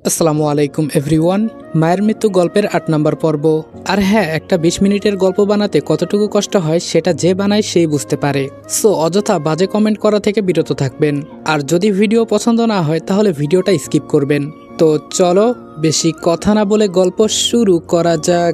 আসসালামু আলাইকুম এভরিওয়ান। মায়ের মৃত্যু গল্পের ৮ নম্বর পর্ব। আর হ্যাঁ, একটা ২০ মিনিটের গল্প বানাতে কতটুকু কষ্ট হয় সেটা যে বানায় সেই বুঝতে পারে। সো অযথা বাজে কমেন্ট করা থেকে বিরত থাকবেন। আর যদি ভিডিও পছন্দ না হয় তাহলে ভিডিওটা স্কিপ করবেন। তো চলো বেশি কথা না বলে গল্প শুরু করা যাক।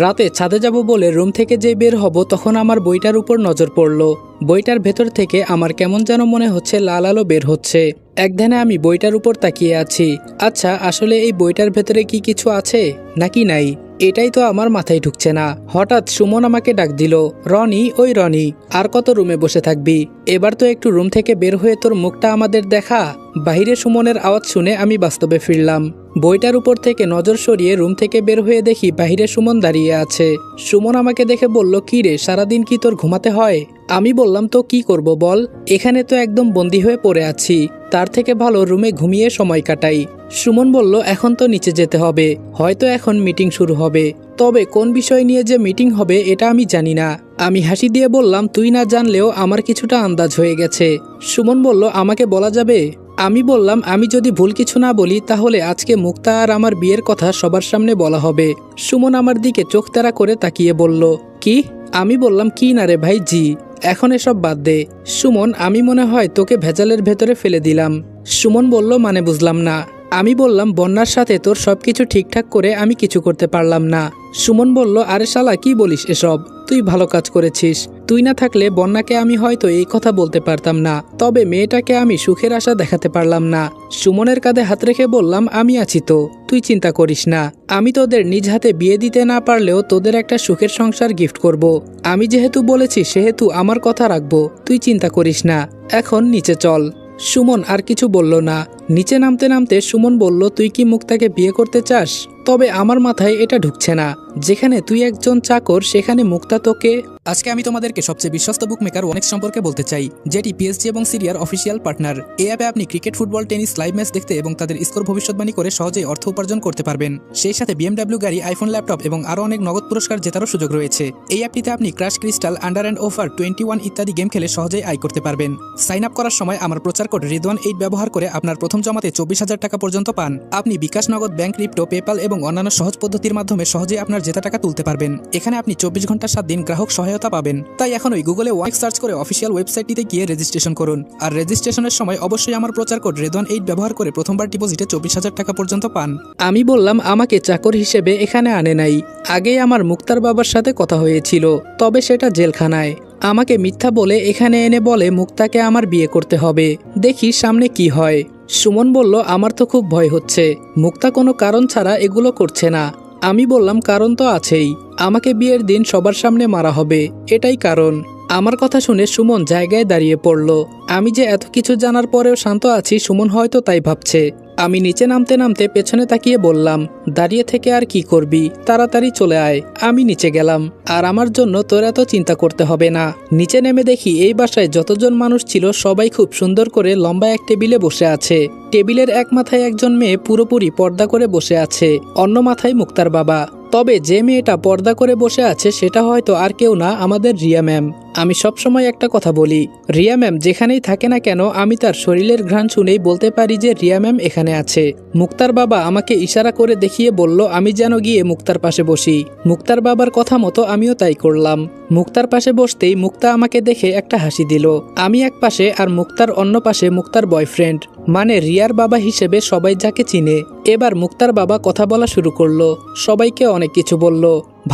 রাতে ছাদে যাব বলে রুম থেকে যে বের হব তখন আমার বইটার উপর নজর পড়ল। বইটার ভেতর থেকে আমার কেমন যেন মনে হচ্ছে লাল আলো বের হচ্ছে। একধানে আমি বইটার উপর তাকিয়ে আছি। আচ্ছা, আসলে এই বইটার ভেতরে কি কিছু আছে নাকি নাই, এটাই তো আমার মাথায় ঢুকছে না। হঠাৎ সুমন আমাকে ডাক দিল, রনি, ওই রনি, আর কত রুমে বসে থাকবি? এবার তো একটু রুম থেকে বের হয়ে তোর মুখটা আমাদের দেখা। বাহিরে সুমনের আওয়াজ শুনে আমি বাস্তবে ফিরলাম। বইটার উপর থেকে নজর সরিয়ে রুম থেকে বের হয়ে দেখি বাহিরে সুমন দাঁড়িয়ে আছে। সুমন আমাকে দেখে বলল, কি রে, সারাদিন কি তোর ঘুমাতে হয়? আমি বললাম, তো কি করব বল, এখানে তো একদম বন্দি হয়ে পড়ে আছি, তার থেকে ভালো রুমে ঘুমিয়ে সময় কাটাই। সুমন বলল, এখন তো নিচে যেতে হবে, হয়তো এখন মিটিং শুরু হবে, তবে কোন বিষয় নিয়ে যে মিটিং হবে এটা আমি জানি না। আমি হাসি দিয়ে বললাম, তুই না জানলেও আমার কিছুটা আন্দাজ হয়ে গেছে। সুমন বলল, আমাকে বলা যাবে? আমি বললাম, আমি যদি ভুল কিছু না বলি তাহলে আজকে মুক্তা আর আমার বিয়ের কথা সবার সামনে বলা হবে। সুমন আমার দিকে চোখ তাড়া করে তাকিয়ে বলল, কি? আমি বললাম, কি না রে ভাই, জি। এখন এসব বাদ দে। সুমন, আমি মনে হয় তোকে ভেজালের ভেতরে ফেলে দিলাম। সুমন বলল, মানে বুঝলাম না। আমি বললাম, বন্যার সাথে তোর সবকিছু ঠিকঠাক করে আমি কিছু করতে পারলাম না। সুমন বলল, আরে শালা, কি বলিস এসব? তুই ভালো কাজ করেছিস। তুই না থাকলে বন্যাকে আমি হয়তো এই কথা বলতে পারতাম না, তবে মেয়েটাকে আমি সুখের আশা দেখাতে পারলাম না। সুমনের কাঁধে হাত রেখে বললাম, আমি আছি তো, তুই চিন্তা করিস না। আমি তোদের নিজ হাতে বিয়ে দিতে না পারলেও তোদের একটা সুখের সংসার গিফট করব। আমি যেহেতু বলেছি সেহেতু আমার কথা রাখবো, তুই চিন্তা করিস না। এখন নিচে চল। সুমন আর কিছু বলল না। নিচে নামতে নামতে সুমন বলল, তুই কি মুক্তাকে বিয়ে করতে চাস? তবে আমার মাথায় এটা ঢুকছে না, যেখানে তুই একজন চাকর সেখানে মুক্তা তোকে। আজকে আমি তোমাদেরকে সবচেয়ে বিশ্বস্ত বুকমেকার ওনেক্স সম্পর্কে বলতে চাই, যেটি পিএসজি এবং সিরিয়ার অফিসিয়াল পার্টনার। এই অ্যাপে আপনি cricket, football, tennis live match দেখতে এবং তাদের স্কোর ভবিষ্যৎবাণী করে সহজেই অর্থ উপার্জন করতে পারবেন। সেই সাথে বিএমডব্লিউ গাড়ি, আইফোন, ল্যাপটপ এবং আরও অনেক নগদ পুরস্কার জেতারও সুযোগ রয়েছে। এই অ্যাপটিতে আপনি crush, crystal, under and over 21 ইত্যাদি গেম খেলে সহজেই আয় করতে পারবেন। সাইন আপ করার সময় আমার প্রচার কোড রিদওয়ান8 ব্যবহার করে আপনার প্রথম জমাতে 24,000 টাকা পর্যন্ত পান। আপনি বিকাশ, নগদ, ব্যাংক, ক্রিপ্টো, পেপাল এবং অন্যান্য সহজ পদ্ধতির মাধ্যমে সহজেই আপনার জেতা টাকা তুলতে পারবেন। এখানে আপনি 24 ঘন্টা 7 দিন গ্রাহক সহায়তা পাবেন। তাই এখনই গুগলে ওনেক্স সার্চ করে অফিসিয়াল ওয়েবসাইটটিতে গিয়ে রেজিস্ট্রেশন করুন। আর রেজিস্ট্রেশনের সময় অবশ্যই আমার প্রচার কোড রিদওয়ান8 ব্যবহার করে প্রথমবার ডিপোজিটে 24,000 টাকা পর্যন্ত পান। আমি বললাম, আমাকে চাকর হিসেবে এখানে আনে নাই। আগেই আমার মুক্তার বাবার সাথে কথা হয়েছিল, তবে সেটা জেলখানায়। আমাকে মিথ্যা বলে এখানে এনে বলে মুক্তাকে আমার বিয়ে করতে হবে, দেখি সামনে কি হয়। সুমন বলল, আমার তো খুব ভয় হচ্ছে, মুক্তা কোনো কারণ ছাড়া এগুলো করছে না। আমি বললাম, কারণ তো আছেই, আমাকে বিয়ের দিন সবার সামনে মারা হবে, এটাই কারণ। আমার কথা শুনে সুমন জায়গায় দাঁড়িয়ে পড়ল। আমি যে এত কিছু জানার পরেও শান্ত আছি, সুমন হয়তো তাই ভাবছে। আমি নিচে নামতে নামতে পেছনে তাকিয়ে বললাম, দাঁড়িয়ে থেকে আর কি করবি, তাড়াতাড়ি চলে আয়। আমি নিচে গেলাম। আর আমার জন্য তোর এত চিন্তা করতে হবে না। নিচে নেমে দেখি এই বাসায় যতজন মানুষ ছিল সবাই খুব সুন্দর করে লম্বা এক টেবিলে বসে আছে। টেবিলের এক মাথায় একজন মেয়ে পুরোপুরি পর্দা করে বসে আছে, অন্য মাথায় মুক্তার বাবা। তবে যে মেয়েটা পর্দা করে বসে আছে সেটা হয়তো আর কেউ না, আমাদের রিয়া ম্যাম। আমি সবসময় একটা কথা বলি, রিয়া ম্যাম যেখানেই থাকে না কেন আমি তার শরীরের ঘ্রাণ শুনেই বলতে পারি যে রিয়া ম্যাম এখানে আছে। মুক্তার বাবা আমাকে ইশারা করে দেখিয়ে বলল আমি যেন গিয়ে মুক্তার পাশে বসি। মুক্তার বাবার কথা মতো আমিও তাই করলাম। মুক্তার পাশে বসতেই মুক্তা আমাকে দেখে একটা হাসি দিল। আমি এক পাশে আর মুক্তার অন্য পাশে মুক্তার বয়ফ্রেন্ড, মানে রিয়ার বাবা হিসেবে সবাই যাকে চিনে। এবার মুক্তার বাবা কথা বলা শুরু করলো, সবাইকে অনেক কিছু বলল,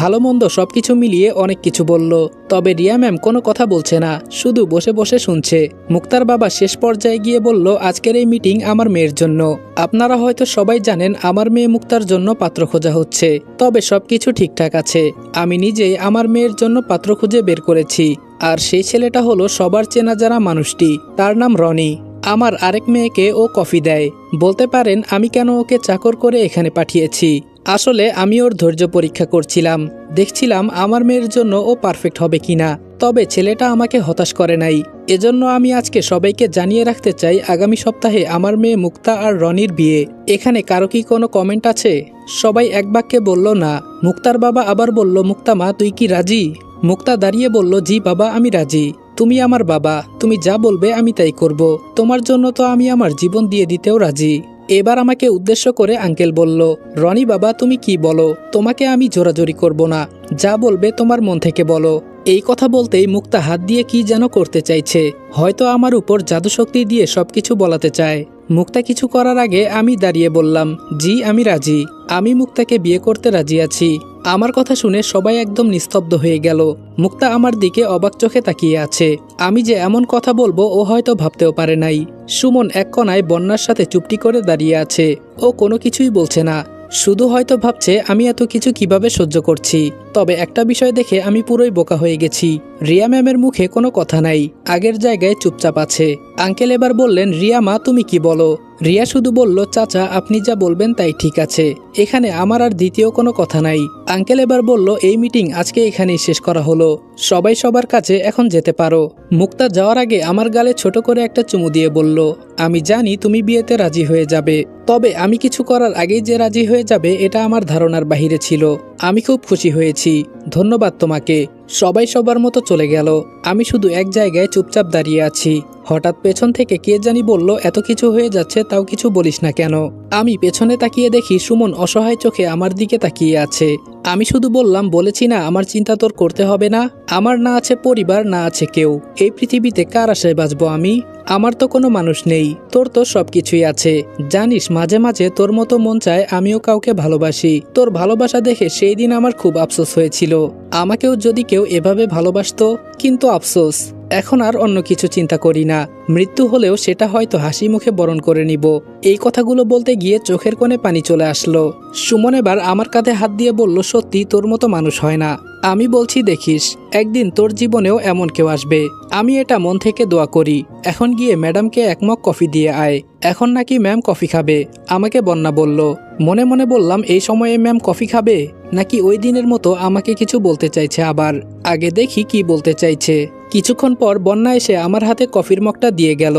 ভালো মন্দ সবকিছু মিলিয়ে অনেক কিছু বলল। তবে রিয়া ম্যাম কোনো কথা বলছে না, শুধু বসে বসে শুনছে। মুক্তার বাবা শেষ পর্যায়ে গিয়ে বলল, আজকের এই মিটিং আমার মেয়ের জন্য। আপনারা হয়তো সবাই জানেন আমার মেয়ে মুক্তার জন্য পাত্র খোঁজা হচ্ছে, তবে সবকিছু ঠিকঠাক আছে। আমি নিজেই আমার মেয়ের জন্য পাত্র খুঁজে বের করেছি। আর সেই ছেলেটা হলো সবার চেনা জানা মানুষটি, তার নাম রনি। আমার আরেক মেয়েকে ও কফি দেয়। বলতে পারেন আমি কেন ওকে চাকর করে এখানে পাঠিয়েছি। আসলে আমি ওর ধৈর্য পরীক্ষা করছিলাম, দেখছিলাম আমার মেয়ের জন্য ও পারফেক্ট হবে কিনা। তবে ছেলেটা আমাকে হতাশ করে নাই। এজন্য আমি আজকে সবাইকে জানিয়ে রাখতে চাই, আগামী সপ্তাহে আমার মেয়ে মুক্তা আর রনির বিয়ে। এখানে কারো কি কোনো কমেন্ট আছে? সবাই এক বাক্যে বলল না। মুক্তার বাবা আবার বলল, মুক্তা মা, তুই কি রাজি? মুক্তা দাঁড়িয়ে বলল, জি বাবা, আমি রাজি। তুমি আমার বাবা, তুমি যা বলবে আমি তাই করব। তোমার জন্য তো আমি আমার জীবন দিয়ে দিতেও রাজি। এবার আমাকে উদ্দেশ্য করে আঙ্কেল বলল, রনি বাবা তুমি কি বলো, তোমাকে আমি জোরাজোরি করব না, যা বলবে তোমার মন থেকে বলো। এই কথা বলতেই মুক্তা হাত দিয়ে কি যেন করতে চাইছে, হয়তো আমার উপর জাদুশক্তি দিয়ে সবকিছু বলাতে চায়। মুক্তা কিছু করার আগে আমি দাঁড়িয়ে বললাম, জি আমি রাজি, আমি মুক্তাকে বিয়ে করতে রাজি আছি। আমার কথা শুনে সবাই একদম নিস্তব্ধ হয়ে গেল। মুক্তা আমার দিকে অবাক চোখে তাকিয়ে আছে। আমি যে এমন কথা বলবো ও হয়তো ভাবতেও পারে নাই। সুমন এক কোনায় বন্যার সাথে চুপটি করে দাঁড়িয়ে আছে, ও কোনো কিছুই বলছে না, শুধু হয়তো ভাবছে আমি এত কিছু কিভাবে সহ্য করছি। তবে একটা বিষয় দেখে আমি পুরোই বোকা হয়ে গেছি, রিয়া ম্যামের মুখে কোনো কথা নাই, আগের জায়গায় চুপচাপ আছে। আঙ্কেল এবার বললেন, রিয়া মা তুমি কি বলো? রিয়া শুধু বলল, চাচা আপনি যা বলবেন তাই ঠিক আছে, এখানে আমার আর দ্বিতীয় কোনো কথা নাই। আঙ্কেল এবার বলল, এই মিটিং আজকে এখানেই শেষ করা হলো, সবাই সবার কাছে এখন যেতে পারো। মুক্তা যাওয়ার আগে আমার গালে ছোট করে একটা চুমু দিয়ে বলল, আমি জানি তুমি বিয়েতে রাজি হয়ে যাবে, তবে আমি কিছু করার আগেই যে রাজি হয়ে যাবে এটা আমার ধারণার বাহিরে ছিল। আমি খুব খুশি হয়েছি, ধন্যবাদ তোমাকে। সবাই সবার মতো চলে গেল, আমি শুধু এক জায়গায় চুপচাপ দাঁড়িয়ে আছি। হঠাৎ পেছন থেকে কে জানি বলল, এত কিছু হয়ে যাচ্ছে তাও কিছু বলিস না কেন? আমি পেছনে তাকিয়ে দেখি সুমন অসহায় চোখে আমার দিকে তাকিয়ে আছে। আমি শুধু বললাম, বলেছি না আমার চিন্তা তোর করতে হবে না, আমার না আছে পরিবার না আছে কেউ, এই পৃথিবীতে কার আশায় বাঁচবো আমি? আমার তো কোনো মানুষ নেই, তোর তো সবকিছুই আছে। জানিস মাঝে মাঝে তোর মতো মন চায় আমিও কাউকে ভালোবাসি। তোর ভালোবাসা দেখে সেই দিন আমার খুব আফসোস হয়েছিল, আমাকেও যদি কেউ এভাবে ভালোবাসতো। কিন্তু আফসোস, এখন আর অন্য কিছু চিন্তা করি না, মৃত্যু হলেও সেটা হয়তো হাসি মুখে বরণ করে নিব। এই কথাগুলো বলতে গিয়ে চোখের কোণে পানি চলে আসলো। সুমন এবার আমার কাঁধে হাত দিয়ে বলল, সত্যি তোর মতো মানুষ হয় না। আমি বলছি দেখিস, একদিন তোর জীবনেও এমন কেউ আসবে, আমি এটা মন থেকে দোয়া করি। এখন গিয়ে ম্যাডামকে এক মগ কফি দিয়ে আয়। এখন নাকি ম্যাম কফি খাবে, আমাকে বন্যা বলল। মনে মনে বললাম, এই সময়ে ম্যাম কফি খাবে, নাকি ওই দিনের মতো আমাকে কিছু বলতে চাইছে আবার? আগে দেখি কি বলতে চাইছে। কিছুক্ষণ পর বন্যা এসে আমার হাতে কফির মগটা দিয়ে গেল।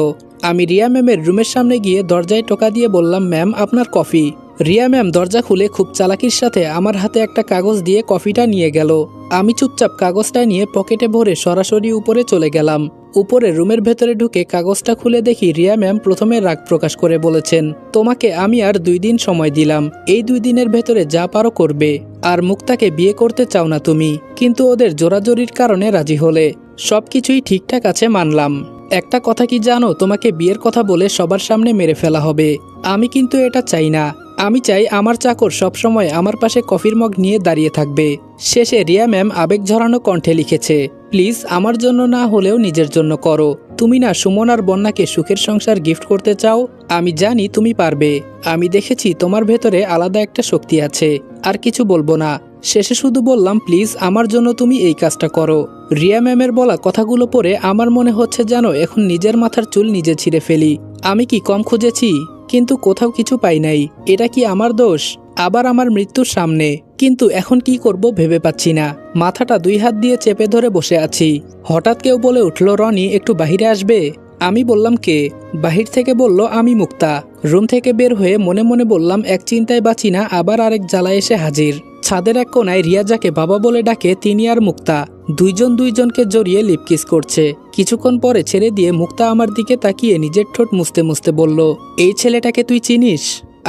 আমি রিয়া ম্যামের রুমের সামনে গিয়ে দরজায় টোকা দিয়ে বললাম, ম্যাম আপনার কফি। রিয়া ম্যাম দরজা খুলে খুব চালাকির সাথে আমার হাতে একটা কাগজ দিয়ে কফিটা নিয়ে গেল। আমি চুপচাপ কাগজটা নিয়ে পকেটে ভরে সরাসরি উপরে চলে গেলাম। উপরে রুমের ভেতরে ঢুকে কাগজটা খুলে দেখি রিয়া ম্যাম প্রথমে রাগ প্রকাশ করে বলেছেন, তোমাকে আমি আর 2 দিন সময় দিলাম, এই 2 দিনের ভেতরে যা পারো করবে। আর মুক্তাকে বিয়ে করতে চাও না তুমি, কিন্তু ওদের জোরাজোরির কারণে রাজি হলে। সবকিছুই ঠিকঠাক আছে মানলাম, একটা কথা কি জানো, তোমাকে বিয়ের কথা বলে সবার সামনে মেরে ফেলা হবে। আমি কিন্তু এটা চাই না, আমি চাই আমার চাকর সবসময় আমার পাশে কফির মগ নিয়ে দাঁড়িয়ে থাকবে। শেষে রিয়া ম্যাম আবেগ ঝরানো কণ্ঠে লিখেছে, প্লিজ আমার জন্য না হলেও নিজের জন্য করো। তুমি না সুমন আর বন্যাকে সুখের সংসার গিফট করতে চাও, আমি জানি তুমি পারবে। আমি দেখেছি তোমার ভেতরে আলাদা একটা শক্তি আছে। আর কিছু বলবো না, শেষে শুধু বললাম, প্লিজ আমার জন্য তুমি এই কাজটা করো। রিয়া ম্যামের বলা কথাগুলো পড়ে আমার মনে হচ্ছে যেন এখন নিজের মাথার চুল নিজে ছিঁড়ে ফেলি। আমি কি কম খুঁজেছি? কিন্তু কোথাও কিছু পাই নাই, এটা কি আমার দোষ? আবার আমার মৃত্যুর সামনে, কিন্তু এখন কি করব ভেবে পাচ্ছি না। মাথাটা 2 হাত দিয়ে চেপে ধরে বসে আছি। হঠাৎ কেউ বলে উঠল, রনি একটু বাহিরে আসবে। আমি বললাম, কে? বাহির থেকে বলল, আমি মুক্তা। রুম থেকে বের হয়ে মনে মনে বললাম, এক চিন্তায় বাঁচি না, আবার আরেক জ্বালায় এসে হাজির। ছাদের এক কোনায় রিয়া যাকে বাবা বলে ডাকে তিনি আর মুক্তা দুইজন দুইজনকে জড়িয়ে লিপকিস করছে। কিছুক্ষণ পরে ছেড়ে দিয়ে মুক্তা আমার দিকে তাকিয়ে নিজের ঠোঁট মুছতে মুছতে বলল, এই ছেলেটাকে তুই চিনিস?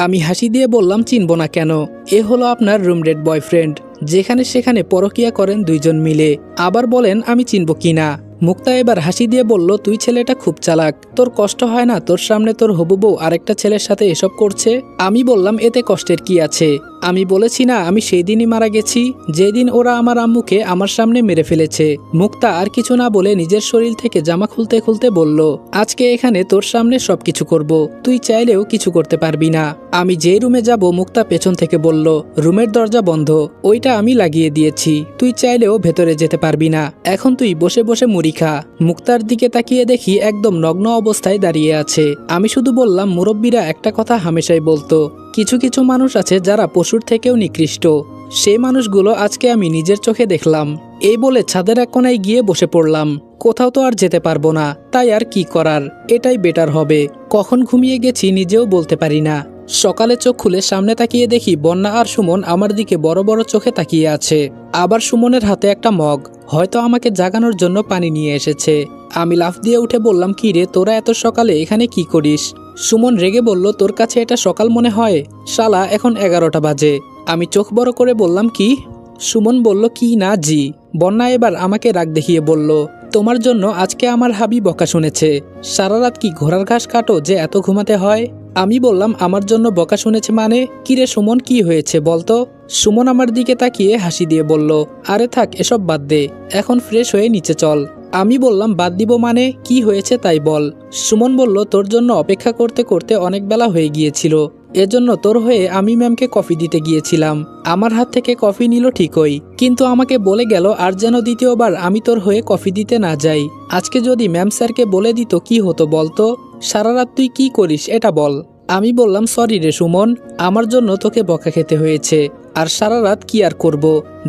আমি হাসি দিয়ে বললাম, চিনব না কেন, এ হলো আপনার রুমমেট বয়ফ্রেন্ড, যেখানে সেখানে পরকিয়া করেন 2 জন মিলে। আবার বলেন আমি চিনব কিনা। মুক্তা এবার হাসি দিয়ে বলল, তুই ছেলেটা খুব চালাক, তোর কষ্ট হয় না তোর সামনে তোর হবু বউ আরেকটা ছেলের সাথে এসব করছে? আমি বললাম, এতে কষ্টের কি আছে? আমি বলেছি না আমি সেই দিনই মারা গেছি, যেদিন ওরা আমার আম্মুকে আমার সামনে মেরে ফেলেছে। মুক্তা আর কিছু না বলে নিজের শরীর থেকে জামা খুলতে খুলতে বলল, আজকে এখানে তোর সামনে সবকিছু করব, তুই চাইলেও কিছু করতে পারবি না। আমি যে রুমে যাব মুক্তা পেছন থেকে বলল, রুমের দরজা বন্ধ, ওইটা আমি লাগিয়ে দিয়েছি, তুই চাইলেও ভেতরে যেতে পারবি না, এখন তুই বসে বসে মুড়ি খা। মুক্তার দিকে তাকিয়ে দেখি একদম নগ্ন অবস্থায় দাঁড়িয়ে আছে। আমি শুধু বললাম, মুরব্বীরা একটা কথা হামেশাই বলতো, কিছু কিছু মানুষ আছে যারা পশুর থেকেও নিকৃষ্ট, সেই মানুষগুলো আজকে আমি নিজের চোখে দেখলাম। এই বলে ছাদের এক কোনায় গিয়ে বসে পড়লাম। কোথাও তো আর যেতে পারবো না, তাই আর কি করার, এটাই বেটার হবে। কখন ঘুমিয়ে গেছি নিজেও বলতে পারি না। সকালে চোখ খুলে সামনে তাকিয়ে দেখি বন্যা আর সুমন আমার দিকে বড় বড় চোখে তাকিয়ে আছে। আবার সুমনের হাতে একটা মগ, হয়তো আমাকে জাগানোর জন্য পানি নিয়ে এসেছে। আমি লাফ দিয়ে উঠে বললাম, কি রে তোরা এত সকালে এখানে কি করিস? সুমন রেগে বলল, তোর কাছে এটা সকাল মনে হয়? শালা, এখন 11টা বাজে। আমি চোখ বড় করে বললাম, কি? সুমন বলল, কি না জি। বন্যা এবার আমাকে রাগ দেখিয়ে বলল, তোমার জন্য আজকে আমার হাবি বকা শুনেছে। সারা রাত কি ঘোড়ার ঘাস কাটো যে এত ঘুমাতে হয়? আমি বললাম, আমার জন্য বকা শুনেছে মানে? কিরে সুমন, কি হয়েছে বলতো? সুমন আমার দিকে তাকিয়ে হাসি দিয়ে বলল, আরে থাক, এসব বাদ দে, এখন ফ্রেশ হয়ে নিচে চল। আমি বললাম, বাদ দিব মানে? কি হয়েছে তাই বল। সুমন বলল, তোর জন্য অপেক্ষা করতে করতে অনেক বেলা হয়ে গিয়েছিল, এজন্য তোর হয়ে আমি ম্যামকে কফি দিতে গিয়েছিলাম। আমার হাত থেকে কফি নিল ঠিকই, কিন্তু আমাকে বলে গেল আর যেন দ্বিতীয়বার আমি তোর হয়ে কফি দিতে না যাই। আজকে যদি ম্যাম স্যারকে বলে দিত কি হতো বলতো? সারা রাত তুই কি করিস এটা বল। আমি বললাম, সরি রে সুমন, আমার জন্য তোকে বকা খেতে হয়েছে। আর সারা রাত কি আর করব,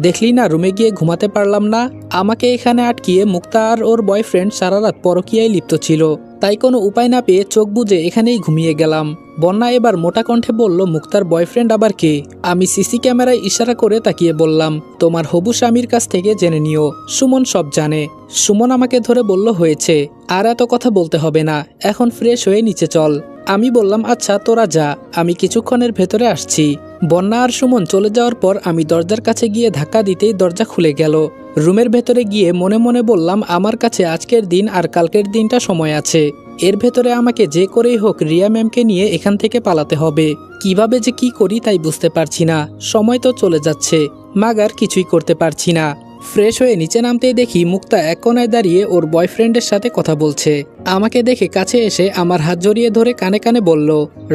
দেখলি না রুমে গিয়ে ঘুমাতে পারলাম না। আমাকে এখানে আটকিয়ে মুক্তা আর ওর বয়ফ্রেন্ড সারা রাত পরকীয়ায় লিপ্ত ছিল, তাই কোনো উপায় না পেয়ে চোখ বুজে এখানেই ঘুমিয়ে গেলাম। বন্যা এবার মোটা কণ্ঠে বলল, মুক্তার বয়ফ্রেন্ড আবার কে? আমি সিসি ক্যামেরায় ইশারা করে তাকিয়ে বললাম, তোমার হবু স্বামীর কাছ থেকে জেনে নিও, সুমন সব জানে। সুমন আমাকে ধরে বলল, হয়েছে, আর এত কথা বলতে হবে না, এখন ফ্রেশ হয়ে নিচে চল। আমি বললাম, আচ্ছা তোরা যা, আমি কিছুক্ষণের ভেতরে আসছি। বন্যা আর সুমন চলে যাওয়ার পর আমি দরজার কাছে গিয়ে ধাক্কা দিতেই দরজা খুলে গেল। রুমের ভেতরে গিয়ে মনে মনে বললাম, আমার কাছে আজকের দিন আর কালকের দিনটা সময় আছে, এর ভেতরে আমাকে যে করেই হোক রিয়া ম্যামকে নিয়ে এখান থেকে পালাতে হবে। কিভাবে যে কি করি তাই বুঝতে পারছি না, সময় তো চলে যাচ্ছে, মাগার কিছুই করতে পারছি না। ফ্রেশ হয়ে নিচে নামতেই দেখি মুক্তা এক কোনায় দাঁড়িয়ে ওর বয়ফ্রেন্ডের সাথে কথা বলছে। আমাকে দেখে কাছে এসে আমার হাত জড়িয়ে ধরে কানে কানে বলল,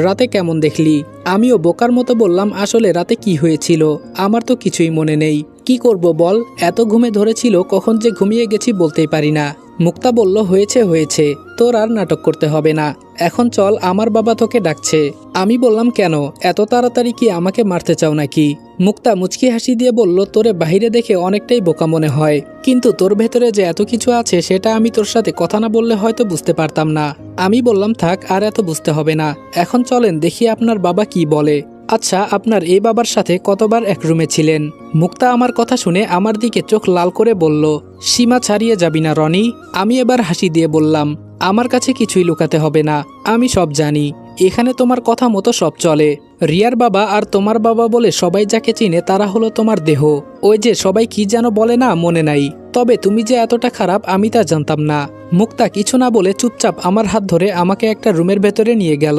রাতে কেমন দেখলি? আমিও বোকার মতো বললাম, আসলে রাতে কি হয়েছিল আমার তো কিছুই মনে নেই। কি করব বল, এত ঘুমে ধরেছিল, কখন যে ঘুমিয়ে গেছি বলতেই পারি না। মুক্তা বলল, হয়েছে হয়েছে, তোর আর নাটক করতে হবে না, এখন চল, আমার বাবা তোকে ডাকছে। আমি বললাম, কেন, এত তাড়াতাড়ি কি আমাকে মারতে চাও নাকি? মুক্তা মুচকি হাসি দিয়ে বলল, তোরে বাহিরে দেখে অনেকটাই বোকা মনে হয়, কিন্তু তোর ভেতরে যে এত কিছু আছে সেটা আমি তোর সাথে কথা না বললে হয়তো বুঝতে পারতাম না। আমি বললাম, থাক, আর এত বুঝতে হবে না, এখন চলেন দেখি আপনার বাবা কি বলে। আচ্ছা, আপনার এই বাবার সাথে কতবার এক রুমে ছিলেন? মুক্তা আমার কথা শুনে আমার দিকে চোখ লাল করে বলল, সীমা ছাড়িয়ে যাবি না রনি। আমি এবার হাসি দিয়ে বললাম, আমার কাছে কিছুই লুকাতে হবে না, আমি সব জানি, এখানে তোমার কথা মতো সব চলে। রিয়ার বাবা আর তোমার বাবা বলে সবাই যাকে চিনে তারা হলো তোমার দেহ। ওই যে সবাই কি যেন বলে না, মনে নাই, তবে তুমি যে এতটা খারাপ আমি তা জানতাম না। মুক্তা কিছু না বলে চুপচাপ আমার হাত ধরে আমাকে একটা রুমের ভেতরে নিয়ে গেল।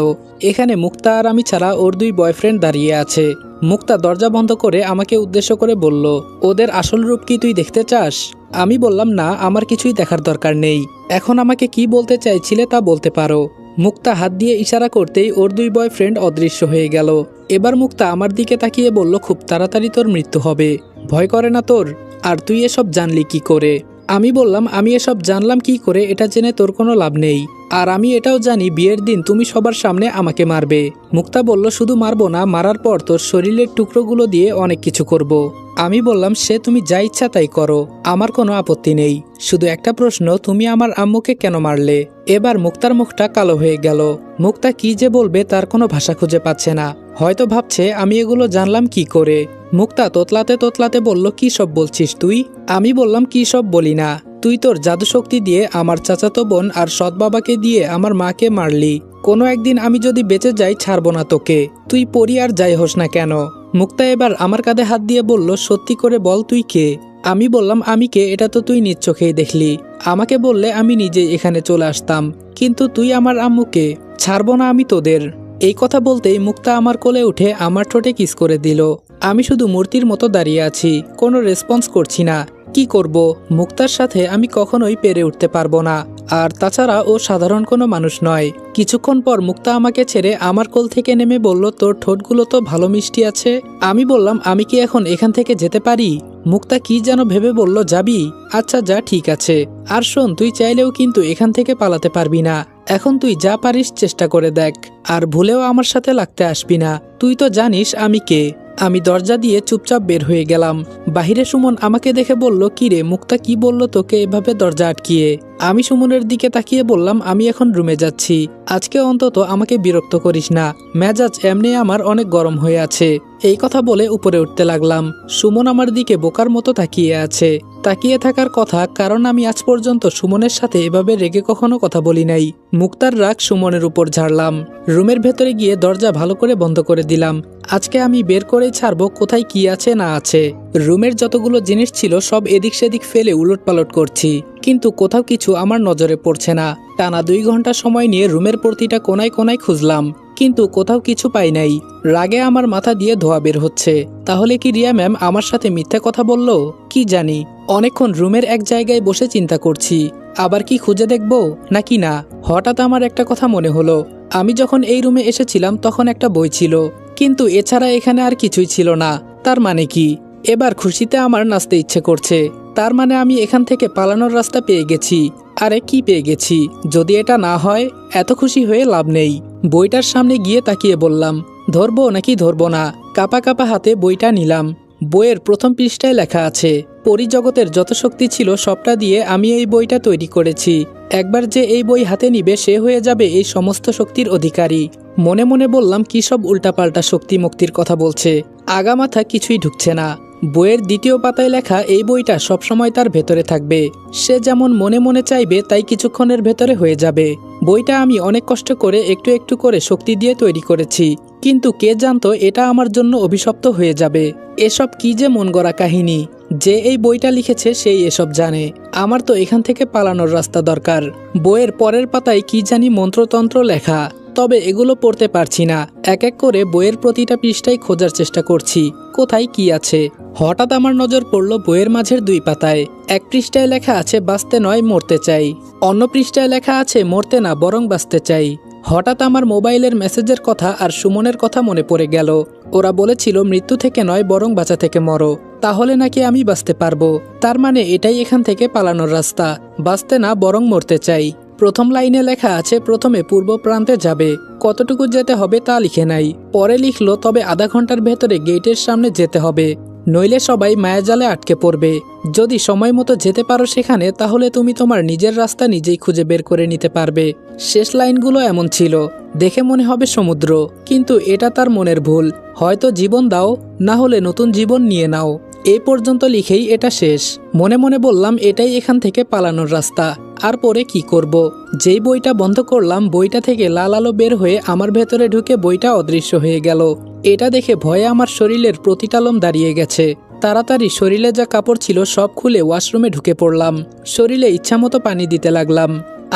এখানে মুক্তা আর আমি ছাড়া ওর দুই বয়ফ্রেন্ড দাঁড়িয়ে আছে। মুক্তা দরজা বন্ধ করে আমাকে উদ্দেশ্য করে বলল, ওদের আসল রূপ কি তুই দেখতে চাস? আমি বললাম, না, আমার কিছুই দেখার দরকার নেই, এখন আমাকে কি বলতে চাইছিলে তা বলতে পারো। মুক্তা হাত দিয়ে ইশারা করতেই ওর দুই বয়ফ্রেন্ড অদৃশ্য হয়ে গেল। এবার মুক্তা আমার দিকে তাকিয়ে বলল, খুব তাড়াতাড়ি তোর মৃত্যু হবে, ভয় করে না তোর? আর তুই এসব জানলি কি করে? আমি বললাম, আমি এসব জানলাম কি করে এটা জেনে তোর কোনো লাভ নেই, আর আমি এটাও জানি বিয়ের দিন তুমি সবার সামনে আমাকে মারবে। মুক্তা বলল, শুধু মারবো না, মারার পর তোর শরীরের টুকরোগুলো দিয়ে অনেক কিছু করব। আমি বললাম, সে তুমি যা ইচ্ছা তাই করো, আমার কোনো আপত্তি নেই, শুধু একটা প্রশ্ন, তুমি আমার আম্মুকে কেন মারলে? এবার মুক্তার মুখটা কালো হয়ে গেল। মুক্তা কি যে বলবে তার কোনো ভাষা খুঁজে পাচ্ছে না, হয়তো ভাবছে আমি এগুলো জানলাম কি করে। মুক্তা তোতলাতে তোতলাতে বলল, কি সব বলছিস তুই? আমি বললাম, কি সব বলি না, তুই তোর জাদু শক্তি দিয়ে আমার চাচাতো বোন আর সৎ বাবাকে দিয়ে আমার মাকে মারলি, কোনো একদিন আমি যদি বেঁচে যাই ছাড়বো না তোকে, তুই পরি আর যাই হোস না কেন। মুক্তা এবার আমার কাঁধে হাত দিয়ে বলল, সত্যি করে বল তুই কে? আমি বললাম, আমি কে এটা তো তুই নিজ চোখেই দেখলি, আমাকে বললে আমি নিজে এখানে চলে আসতাম, কিন্তু তুই আমার আম্মুকে ছাড়বো না আমি তোদের। এই কথা বলতেই মুক্তা আমার কোলে উঠে আমার ঠোঁটে কিস করে দিল। আমি শুধু মূর্তির মতো দাঁড়িয়ে আছি, কোনো রেসপন্স করছি না। কি করব, মুক্তার সাথে আমি কখনোই পেরে উঠতে পারবো না, আর তাছাড়া ও সাধারণ কোনো মানুষ নয়। কিছুক্ষণ পর মুক্তা আমাকে ছেড়ে আমার কোল থেকে নেমে বলল, তোর ঠোঁটগুলো তো ভালো মিষ্টি আছে। আমি বললাম, আমি কি এখন এখান থেকে যেতে পারি? মুক্তা কি যেন ভেবে বলল, যাবি? আচ্ছা যা, ঠিক আছে, আর শোন, তুই চাইলেও কিন্তু এখান থেকে পালাতে পারবি না, এখন তুই যা পারিস চেষ্টা করে দেখ, আর ভুলেও আমার সাথে লাগতে আসবি না, তুই তো জানিস আমি কে। আমি দরজা দিয়ে চুপচাপ বের হয়ে গেলাম। বাহিরে সুমন আমাকে দেখে বলল, কি রে মুক্তা কি বলল তোকে এভাবে দরজা আটকিয়ে? আমি সুমনের দিকে তাকিয়ে বললাম, আমি এখন রুমে যাচ্ছি, আজকে অন্তত আমাকে বিরক্ত করিস না, মেজাজ এমনি আমার অনেক গরম হয়ে আছে। এই কথা বলে উপরে উঠতে লাগলাম। সুমন আমার দিকে বোকার মতো তাকিয়ে আছে। তাকিয়ে থাকার কথা, কারণ আমি আজ পর্যন্ত সুমনের সাথে এভাবে রেগে কখনো কথা বলি নাই। মুক্তার রাগ সুমনের উপর ঝাড়লাম। রুমের ভেতরে গিয়ে দরজা ভালো করে বন্ধ করে দিলাম। আজকে আমি বের করেই ছাড়বো কোথায় কি আছে না আছে। রুমের যতগুলো জিনিস ছিল সব এদিক সেদিক ফেলে উলটপালট করছি, কিন্তু কোথাও কিছু আমার নজরে পড়ছে না। টানা 2 ঘন্টা সময় নিয়ে রুমের প্রতিটা কোনায় কোনায় খুঁজলাম, কিন্তু কোথাও কিছু পাই নাই। রাগে আমার মাথা দিয়ে ধোয়া বের হচ্ছে। তাহলে কি রিয়া ম্যাম আমার সাথে মিথ্যা কথা বলল? কি জানি। অনেকক্ষণ রুমের এক জায়গায় বসে চিন্তা করছি, আবার কি খুঁজে দেখব নাকি না। হঠাৎ আমার একটা কথা মনে হলো। আমি যখন এই রুমে এসেছিলাম তখন একটা বই ছিল, কিন্তু এছাড়া এখানে আর কিছুই ছিল না। তার মানে কি? এবার খুশিতে আমার নাচতে ইচ্ছে করছে। তার মানে আমি এখান থেকে পালানোর রাস্তা পেয়ে গেছি। আরে কি পেয়ে গেছি? যদি এটা না হয় এত খুশি হয়ে লাভ নেই। বইটার সামনে গিয়ে তাকিয়ে বললাম, ধরবো নাকি ধরবো না। কাপা কাপা হাতে বইটা নিলাম। বইয়ের প্রথম পৃষ্ঠায় লেখা আছে, পরিজগতের যত শক্তি ছিল সবটা দিয়ে আমি এই বইটা তৈরি করেছি। একবার যে এই বই হাতে নিবে সে হয়ে যাবে এই সমস্ত শক্তির অধিকারী। মনে মনে বললাম, কি সব উল্টাপাল্টা শক্তি মুক্তির কথা বলছে, আগা মাথা কিছুই ঢুকছে না। বইয়ের 2য় পাতায় লেখা এই বইটা সবসময় তার ভেতরে থাকবে। সে যেমন মনে মনে চাইবে তাই কিছুক্ষণের ভেতরে হয়ে যাবে। বইটা আমি অনেক কষ্ট করে একটু একটু করে শক্তি দিয়ে তৈরি করেছি, কিন্তু কে জানতো এটা আমার জন্য অভিশপ্ত হয়ে যাবে। এসব কি যে মন গড়া কাহিনী। যে এই বইটা লিখেছে সেই এসব জানে। আমার তো এখান থেকে পালানোর রাস্তা দরকার। বইয়ের পরের পাতায় কি জানি মন্ত্রতন্ত্র লেখা, তবে এগুলো পড়তে পারছি না। এক এক করে বইয়ের প্রতিটা পৃষ্ঠায় খোঁজার চেষ্টা করছি কোথায় কি আছে। হঠাৎ আমার নজর পড়ল বইয়ের মাঝের 2 পাতায়। এক পৃষ্ঠায় লেখা আছে বাঁচতে নয় মরতে চাই, অন্য পৃষ্ঠায় লেখা আছে মরতে না বরং বাঁচতে চাই। হঠাৎ আমার মোবাইলের মেসেজের কথা আর সুমনের কথা মনে পড়ে গেল। ওরা বলেছিল মৃত্যু থেকে নয় বরং বাঁচা থেকে মরো, তাহলে নাকি আমি বাঁচতে পারবো। তার মানে এটাই এখান থেকে পালানোর রাস্তা, বাঁচতে না বরং মরতে চাই। প্রথম লাইনে লেখা আছে প্রথমে পূর্ব প্রান্তে যাবে, কতটুকু যেতে হবে তা লিখে নাই। পরে লিখলো তবে আধা ঘন্টার ভেতরে গেটের সামনে যেতে হবে, নইলে সবাই মায়াজালে আটকে পড়বে। যদি সময় মতো যেতে পারো সেখানে, তাহলে তুমি তোমার নিজের রাস্তা নিজেই খুঁজে বের করে নিতে পারবে। শেষ লাইনগুলো এমন ছিল, দেখে মনে হবে সমুদ্র, কিন্তু এটা তার মনের ভুল। হয়তো জীবন দাও, না হলে নতুন জীবন নিয়ে নাও। এই পর্যন্ত লিখেই এটা শেষ। মনে মনে বললাম এটাই এখান থেকে পালানোর রাস্তা। আর পরে কি করব? যেই বইটা বন্ধ করলাম বইটা থেকে লাল আলো বের হয়ে আমার ভেতরে ঢুকে বইটা অদৃশ্য হয়ে গেল। এটা দেখে ভয়ে আমার শরীরের প্রতিটা লোম দাঁড়িয়ে গেছে। তাড়াতাড়ি শরীরে যা কাপড় ছিল সব খুলে ওয়াশরুমে ঢুকে পড়লাম। শরীরে ইচ্ছামতো পানি দিতে লাগলাম।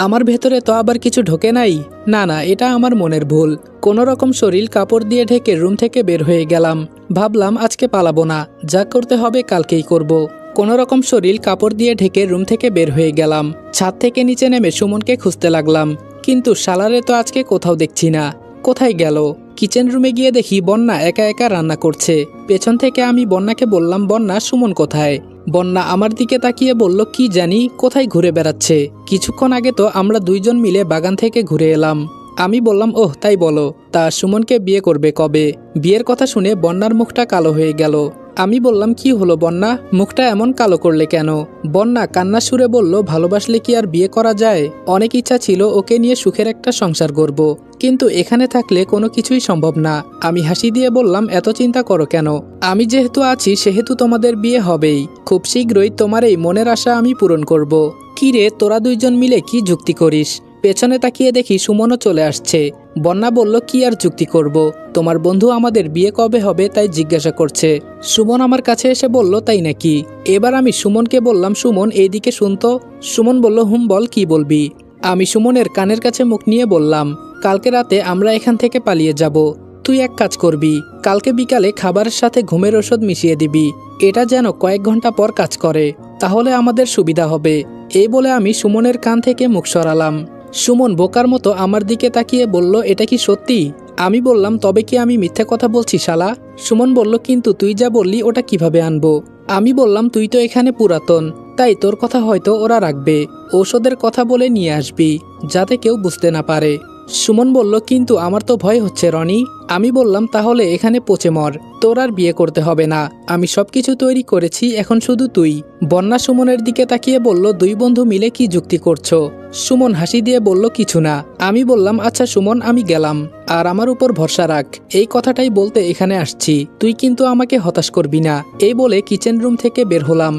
আমার ভেতরে তো আবার কিছু ঢোকে নাই। না না, এটা আমার মনের ভুল। কোনো রকম শরীর কাপড় দিয়ে ঢেকে রুম থেকে বের হয়ে গেলাম। ভাবলাম আজকে পালাবো না, যা করতে হবে কালকেই করব। কোনো রকম শরীর কাপড় দিয়ে ঢেকে রুম থেকে বের হয়ে গেলাম। ছাদ থেকে নিচে নেমে সুমনকে খুঁজতে লাগলাম, কিন্তু শালারে তো আজকে কোথাও দেখছি না। কোথায় গেল? কিচেন রুমে গিয়ে দেখি বন্যা একা একা রান্না করছে। পেছন থেকে আমি বন্যাকে বললাম, বন্যা সুমন কোথায়? বন্যা আমার দিকে তাকিয়ে বলল, কি জানি কোথায় ঘুরে বেড়াচ্ছে। কিছুক্ষণ আগে তো আমরা 2 জন মিলে বাগান থেকে ঘুরে এলাম। আমি বললাম, ওহ তাই বলো, তা সুমনকে বিয়ে করবে কবে? বিয়ের কথা শুনে বন্যার মুখটা কালো হয়ে গেল। আমি বললাম, কি হলো বন্যা, মুখটা এমন কালো করলে কেন? বন্যা কান্না সুরে বলল, ভালোবাসলে কি আর বিয়ে করা যায়? অনেক ইচ্ছা ছিল ওকে নিয়ে সুখের একটা সংসার গড়ব, কিন্তু এখানে থাকলে কোনো কিছুই সম্ভব না। আমি হাসি দিয়ে বললাম, এত চিন্তা করো কেন? আমি যেহেতু আছি সেহেতু তোমাদের বিয়ে হবেই। খুব শীঘ্রই তোমার এই মনের আশা আমি পূরণ করব। কি রে, তোরা 2 জন মিলে কি যুক্তি করিস? পেছনে তাকিয়ে দেখি সুমনও চলে আসছে। বন্যা বলল, কি আর যুক্তি করব? তোমার বন্ধু আমাদের বিয়ে কবে হবে তাই জিজ্ঞাসা করছে। সুমন আমার কাছে এসে বলল, তাই নাকি? এবার আমি সুমনকে বললাম, সুমন এইদিকে শুনতো। সুমন বলল, হুম বল, কি বলবি? আমি সুমনের কানের কাছে মুখ নিয়ে বললাম, কালকে রাতে আমরা এখান থেকে পালিয়ে যাব। তুই এক কাজ করবি, কালকে বিকালে খাবারের সাথে ঘুমের ওষুধ মিশিয়ে দিবি। এটা যেন কয়েক ঘন্টা পর কাজ করে, তাহলে আমাদের সুবিধা হবে। এই বলে আমি সুমনের কান থেকে মুখ সরালাম। সুমন বোকার মতো আমার দিকে তাকিয়ে বলল, এটা কি সত্যি? আমি বললাম, তবে কি আমি মিথ্যে কথা বলছি শালা? সুমন বলল, কিন্তু তুই যা বললি ওটা কিভাবে আনবো? আমি বললাম, তুই তো এখানে পুরাতন, তাই তোর কথা হয়তো ওরা রাখবে। ঔষধের কথা বলে নিয়ে আসবি, যাতে কেউ বুঝতে না পারে। সুমন বলল, কিন্তু আমার তো ভয় হচ্ছে রনি। আমি বললাম, তাহলে এখানে পচে মর, তোর আর বিয়ে করতে হবে না। আমি সবকিছু তৈরি করেছি, এখন শুধু তুই। বন্যা সুমনের দিকে তাকিয়ে বলল, 2 বন্ধু মিলে কি যুক্তি করছো? সুমন হাসি দিয়ে বলল, কিছু না। আমি বললাম, আচ্ছা সুমন, আমি গেলাম, আর আমার উপর ভরসা রাখ। এই কথাটাই বলতে এখানে আসছি, তুই কিন্তু আমাকে হতাশ করবি না। এই বলে কিচেন রুম থেকে বের হলাম।